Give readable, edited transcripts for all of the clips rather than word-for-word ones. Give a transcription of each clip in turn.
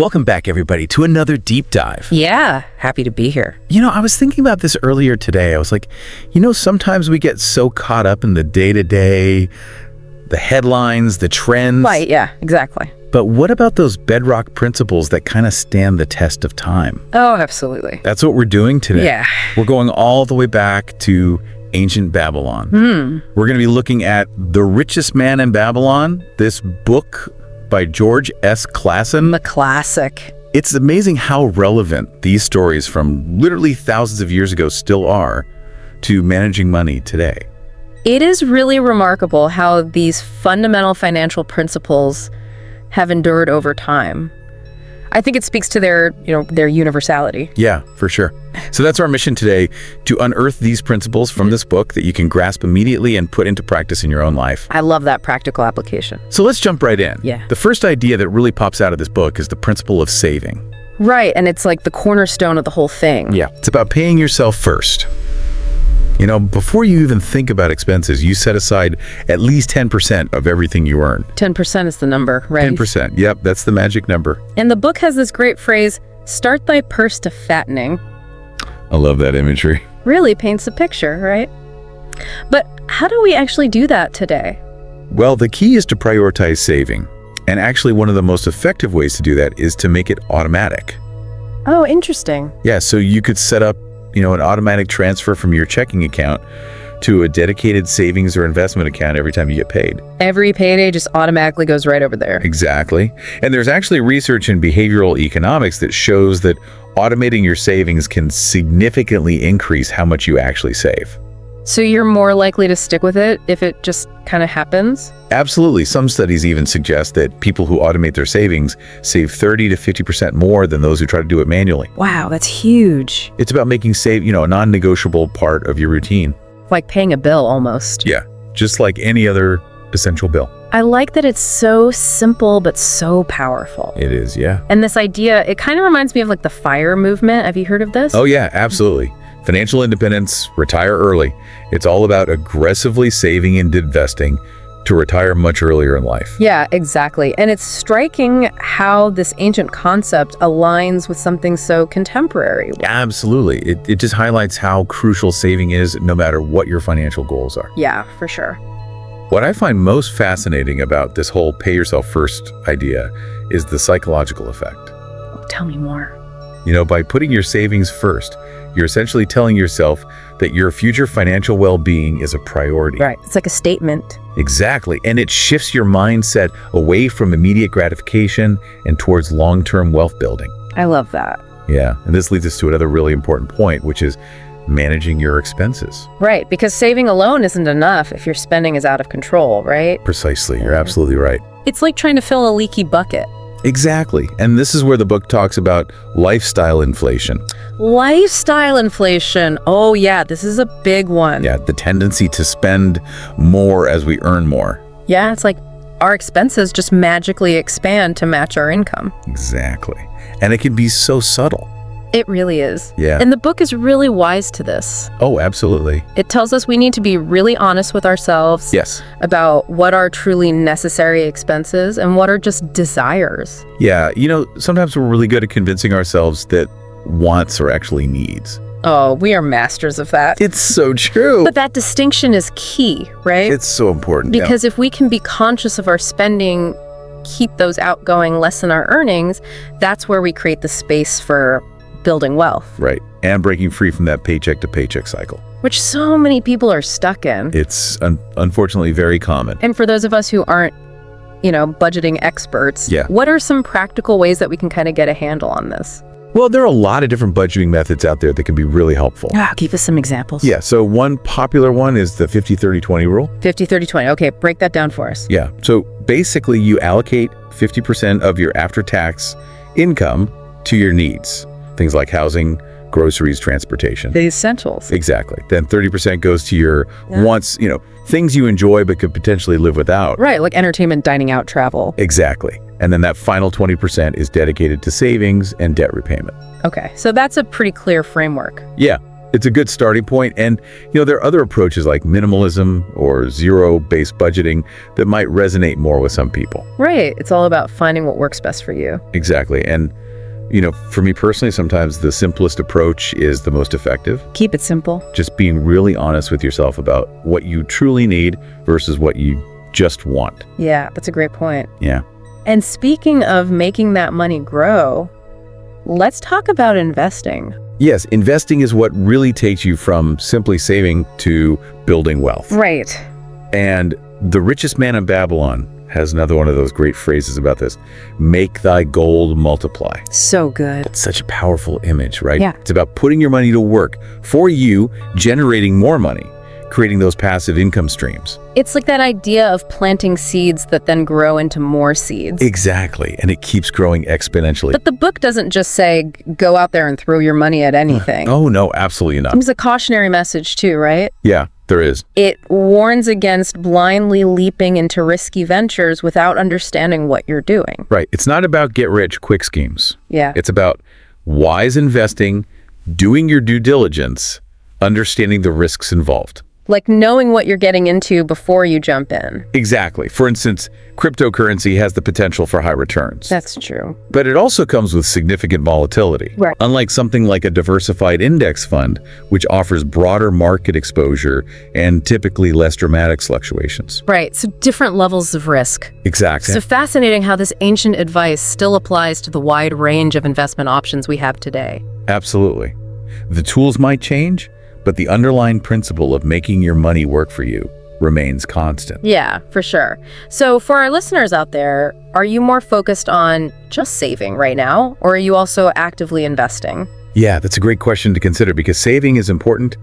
Welcome back, everybody, to another deep dive. Yeah, happy to be here. I was thinking about this earlier today. I was like, sometimes we get so caught up in the day-to-day, the headlines, the trends. Right, yeah, exactly. But what about those bedrock principles that kind of stand the test of time? Oh, absolutely. That's what we're doing today. Yeah. We're going all the way back to ancient Babylon. We're going to be looking at The Richest Man in Babylon, this book by George S. Clason. The classic. It's amazing how relevant these stories from literally thousands of years ago still are to managing money today. It is really remarkable how these fundamental financial principles have endured over time. I think it speaks to their universality. Yeah, for sure. So that's our mission today, to unearth these principles from this book that you can grasp immediately and put into practice in your own life. I love that practical application. So let's jump right in. Yeah. The first idea that really pops out of this book is the principle of saving. Right, and it's like the cornerstone of the whole thing. Yeah. It's about paying yourself first. Before you even think about expenses, you set aside at least 10% of everything you earn. 10% is the number, right? 10%. Yep, that's the magic number. And the book has this great phrase, start thy purse to fattening. I love that imagery. Really paints a picture, right? But how do we actually do that today? Well, the key is to prioritize saving. And actually, one of the most effective ways to do that is to make it automatic. Oh, interesting. Yeah, so you could set up, an automatic transfer from your checking account to a dedicated savings or investment account every time you get paid. Every payday just automatically goes right over there. Exactly. And there's actually research in behavioral economics that shows that automating your savings can significantly increase how much you actually save. So you're more likely to stick with it if it just kind of happens? Absolutely. Some studies even suggest that people who automate their savings save 30 to 50% more than those who try to do it manually. Wow, that's huge. It's about making save, a non-negotiable part of your routine. Like paying a bill almost. Yeah, just like any other essential bill. I like that it's so simple but so powerful. It is, yeah. And this idea, it kind of reminds me of like the FIRE movement. Have you heard of this? Oh yeah, absolutely. Financial independence, retire early. It's all about aggressively saving and investing to retire much earlier in life. Yeah, exactly. And it's striking how this ancient concept aligns with something so contemporary. Absolutely. It just highlights how crucial saving is no matter what your financial goals are. Yeah, for sure. What I find most fascinating about this whole pay yourself first idea is the psychological effect. Oh, tell me more. By putting your savings first, you're essentially telling yourself that your future financial well-being is a priority. Right. It's like a statement. Exactly. And it shifts your mindset away from immediate gratification and towards long-term wealth building. I love that. Yeah. And this leads us to another really important point, which is managing your expenses. Right. Because saving alone isn't enough if your spending is out of control, right? Precisely. You're absolutely right. It's like trying to fill a leaky bucket. Exactly. And this is where the book talks about lifestyle inflation. Lifestyle inflation. Oh, yeah, this is a big one. Yeah, the tendency to spend more as we earn more. Yeah, it's like our expenses just magically expand to match our income. Exactly. And it can be so subtle. It really is. Yeah. And the book is really wise to this. Oh, absolutely. It tells us we need to be really honest with ourselves. Yes. About what are truly necessary expenses and what are just desires. Yeah, sometimes we're really good at convincing ourselves that wants are actually needs. Oh, we are masters of that. It's so true. But that distinction is key, right? It's so important. Because if we can be conscious of our spending, keep those outgoing less than our earnings, that's where we create the space for building wealth. Right. And breaking free from that paycheck to paycheck cycle, which so many people are stuck in. It's unfortunately very common. And for those of us who aren't, budgeting experts, what are some practical ways that we can kind of get a handle on this? Well, there are a lot of different budgeting methods out there that can be really helpful. Give us some examples. Yeah, so one popular one is the 50-30-20 rule. 50-30-20. Okay, break that down for us. Yeah, so basically you allocate 50% of your after-tax income to your needs. Things like housing, groceries, transportation. The essentials. Exactly. Then 30% goes to your wants, things you enjoy but could potentially live without. Right, like entertainment, dining out, travel. Exactly. And then that final 20% is dedicated to savings and debt repayment. Okay, so that's a pretty clear framework. Yeah. It's a good starting point. And, there are other approaches like minimalism or zero-based budgeting that might resonate more with some people. Right. It's all about finding what works best for you. Exactly. And, for me personally, sometimes the simplest approach is the most effective. Keep it simple. Just being really honest with yourself about what you truly need versus what you just want. Yeah, that's a great point. Yeah. And speaking of making that money grow, let's talk about investing. Yes, investing is what really takes you from simply saving to building wealth. Right. And The Richest Man in Babylon has another one of those great phrases about this. Make thy gold multiply. So good. It's such a powerful image, right? Yeah. It's about putting your money to work for you, generating more money, creating those passive income streams. It's like that idea of planting seeds that then grow into more seeds. Exactly. And it keeps growing exponentially. But the book doesn't just say, go out there and throw your money at anything. Oh, no, absolutely not. It's a cautionary message too, right? Yeah, there is. It warns against blindly leaping into risky ventures without understanding what you're doing. Right. It's not about get-rich-quick schemes. Yeah. It's about wise investing, doing your due diligence, understanding the risks involved. Like knowing what you're getting into before you jump in. Exactly. For instance, cryptocurrency has the potential for high returns. That's true. But it also comes with significant volatility. Right. Unlike something like a diversified index fund, which offers broader market exposure and typically less dramatic fluctuations. Right. So different levels of risk. Exactly. So fascinating how this ancient advice still applies to the wide range of investment options we have today. Absolutely. The tools might change, but the underlying principle of making your money work for you remains constant. Yeah, for sure. So for our listeners out there, are you more focused on just saving right now, or are you also actively investing? Yeah, that's a great question to consider because saving is important,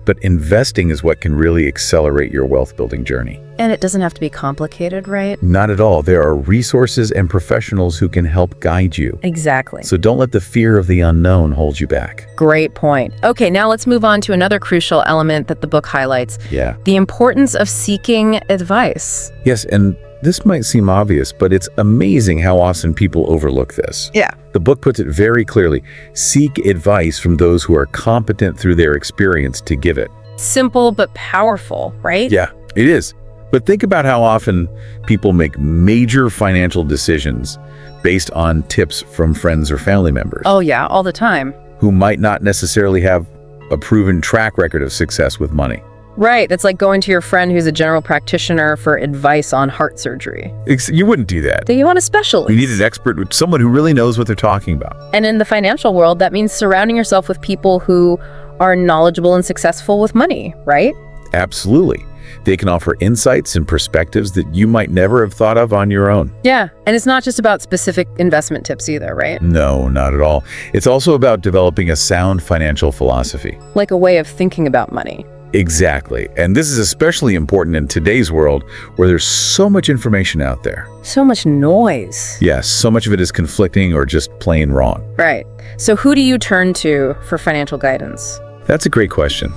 but investing is what can really accelerate your wealth building journey. And it doesn't have to be complicated, right? Not at all. There are resources and professionals who can help guide you. Exactly. So don't let the fear of the unknown hold you back. Great point. Okay, now let's move on to another crucial element that the book highlights. Yeah. The importance of seeking advice. Yes, and this might seem obvious, but it's amazing how often people overlook this. Yeah. The book puts it very clearly. Seek advice from those who are competent through their experience to give it. Simple but powerful, right? Yeah, it is. But think about how often people make major financial decisions based on tips from friends or family members Oh yeah, all the time. who might not necessarily have a proven track record of success with money. Right, that's like going to your friend who's a general practitioner for advice on heart surgery. You wouldn't do that. Do you want a specialist? You need an expert, someone who really knows what they're talking about. And in the financial world, that means surrounding yourself with people who are knowledgeable and successful with money, right? Absolutely. They can offer insights and perspectives that you might never have thought of on your own. Yeah, and it's not just about specific investment tips either, right? No, not at all. It's also about developing a sound financial philosophy. Like a way of thinking about money. Exactly. And this is especially important in today's world where there's so much information out there. So much noise. Yes, so much of it is conflicting or just plain wrong. Right. So who do you turn to for financial guidance? That's a great question.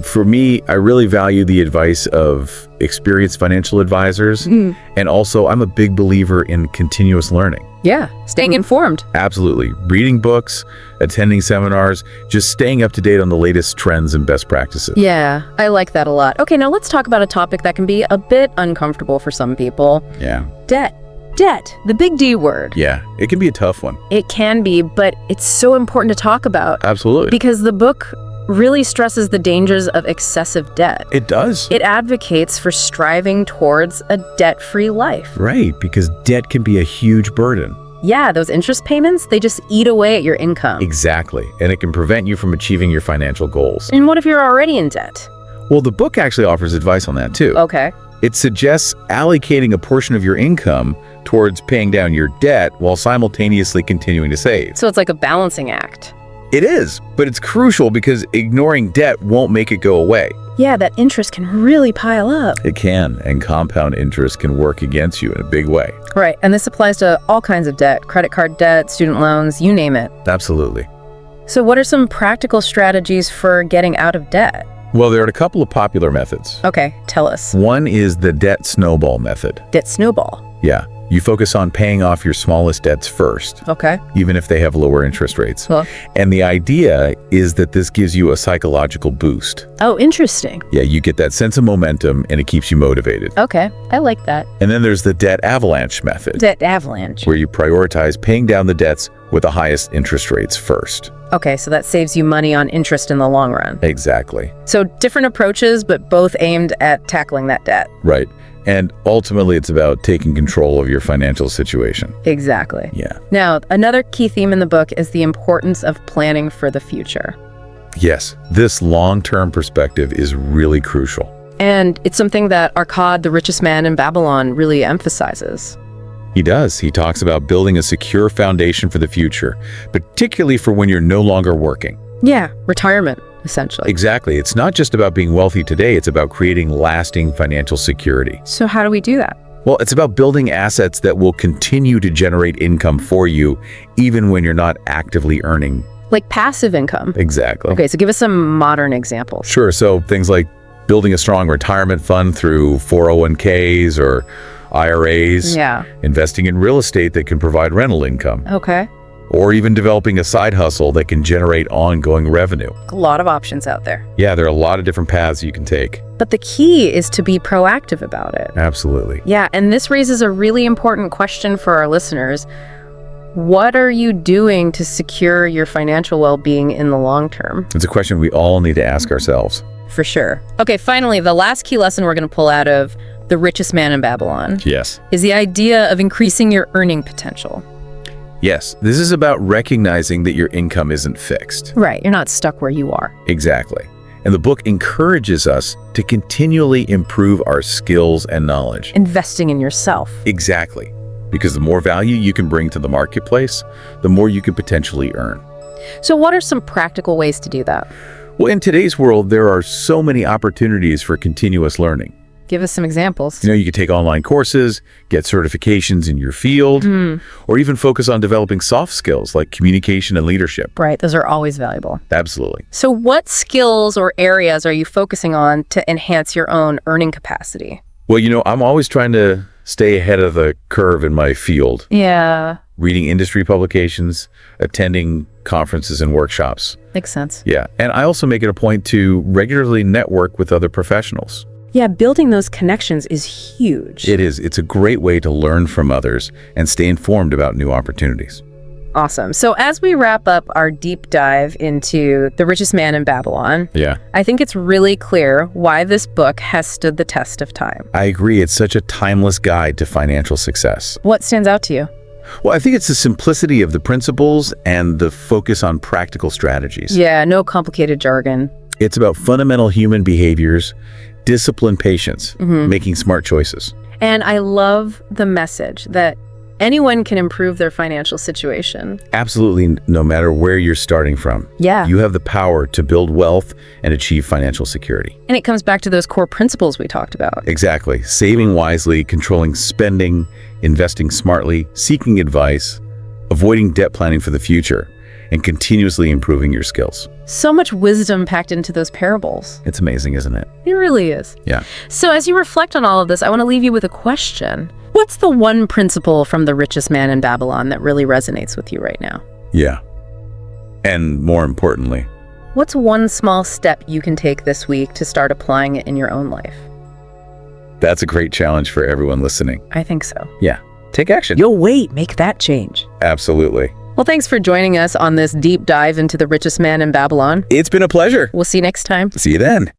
For me, I really value the advice of experienced financial advisors. And also, I'm a big believer in continuous learning. Yeah, staying informed. Absolutely. Reading books, attending seminars, just staying up to date on the latest trends and best practices. Yeah, I like that a lot. Okay, now let's talk about a topic that can be a bit uncomfortable for some people. Yeah. Debt. Debt, the big D word. Yeah, it can be a tough one. It can be, but it's so important to talk about. Absolutely. Because the book really stresses the dangers of excessive debt. It does. It advocates for striving towards a debt-free life. Right, because debt can be a huge burden. Yeah, those interest payments, they just eat away at your income. Exactly, and it can prevent you from achieving your financial goals. And what if you're already in debt? Well, the book actually offers advice on that too. Okay. It suggests allocating a portion of your income towards paying down your debt while simultaneously continuing to save. So it's like a balancing act. It is, but it's crucial because ignoring debt won't make it go away. Yeah, that interest can really pile up. It can, and compound interest can work against you in a big way. Right, and this applies to all kinds of debt, credit card debt, student loans, you name it. Absolutely. So what are some practical strategies for getting out of debt? Well, there are a couple of popular methods. Okay, tell us. One is the debt snowball method. Debt snowball. Yeah. You focus on paying off your smallest debts first, Okay. even if they have lower interest rates. Well, And the idea is that this gives you a psychological boost. oh, interesting. Yeah, you get that sense of momentum and it keeps you motivated. Okay. I like that. And then there's the debt avalanche method, Debt avalanche. where you prioritize paying down the debts with the highest interest rates first. Okay, so that saves you money on interest in the long run. Exactly. So different approaches, but both aimed at tackling that debt. Right. And ultimately, it's about taking control of your financial situation. Exactly. Yeah. Now, another key theme in the book is the importance of planning for the future. Yes, this long-term perspective is really crucial. And it's something that Arkad, the richest man in Babylon, really emphasizes. He does. He talks about building a secure foundation for the future, particularly for when you're no longer working. Yeah, retirement, essentially. Exactly. It's not just about being wealthy today, it's about creating lasting financial security. So how do we do that? Well, it's about building assets that will continue to generate income for you, even when you're not actively earning. Like passive income. Exactly. Okay, so give us some modern examples. Sure. So things like building a strong retirement fund through 401ks or IRAs, Yeah. investing in real estate that can provide rental income, Okay. or even developing a side hustle that can generate ongoing revenue. A lot of options out there. Yeah, there are a lot of different paths you can take. But the key is to be proactive about it. Absolutely. Yeah, and this raises a really important question for our listeners. What are you doing to secure your financial well-being in the long term? It's a question we all need to ask ourselves. For sure. Okay, finally, the last key lesson we're going to pull out of The Richest Man in Babylon Yes. is the idea of increasing your earning potential. Yes, this is about recognizing that your income isn't fixed. Right, you're not stuck where you are. Exactly. And the book encourages us to continually improve our skills and knowledge. Investing in yourself. Exactly. Because the more value you can bring to the marketplace, the more you can potentially earn. So what are some practical ways to do that? Well, in today's world, there are so many opportunities for continuous learning. Give us some examples. You know, you could take online courses, get certifications in your field, or even focus on developing soft skills like communication and leadership. Right, those are always valuable. Absolutely. So what skills or areas are you focusing on to enhance your own earning capacity? Well, you know, I'm always trying to stay ahead of the curve in my field, Yeah, reading industry publications, attending conferences and workshops. makes sense. Yeah. And I also make it a point to regularly network with other professionals. Yeah, building those connections is huge. It is. It's a great way to learn from others and stay informed about new opportunities. Awesome. So as we wrap up our deep dive into The Richest Man in Babylon, Yeah. I think it's really clear why this book has stood the test of time. I agree. It's such a timeless guide to financial success. What stands out to you? Well, I think it's the simplicity of the principles and the focus on practical strategies. Yeah, no complicated jargon. It's about fundamental human behaviors, discipline, patience, making smart choices. And I love the message that anyone can improve their financial situation. Absolutely, no matter where you're starting from. Yeah. You have the power to build wealth and achieve financial security. And it comes back to those core principles we talked about. Exactly. Saving wisely, controlling spending, investing smartly, seeking advice, avoiding debt planning for the future, and continuously improving your skills. So much wisdom packed into those parables. It's amazing, isn't it? It really is. Yeah. So as you reflect on all of this, I want to leave you with a question. What's the one principle from The Richest Man in Babylon that really resonates with you right now? Yeah. And more importantly, What's one small step you can take this week to start applying it in your own life? that's a great challenge for everyone listening. I think so. Yeah. Take action. You'll wait, make that change. Absolutely. Well, thanks for joining us on this deep dive into The Richest Man in Babylon. It's been a pleasure. We'll see you next time. See you then.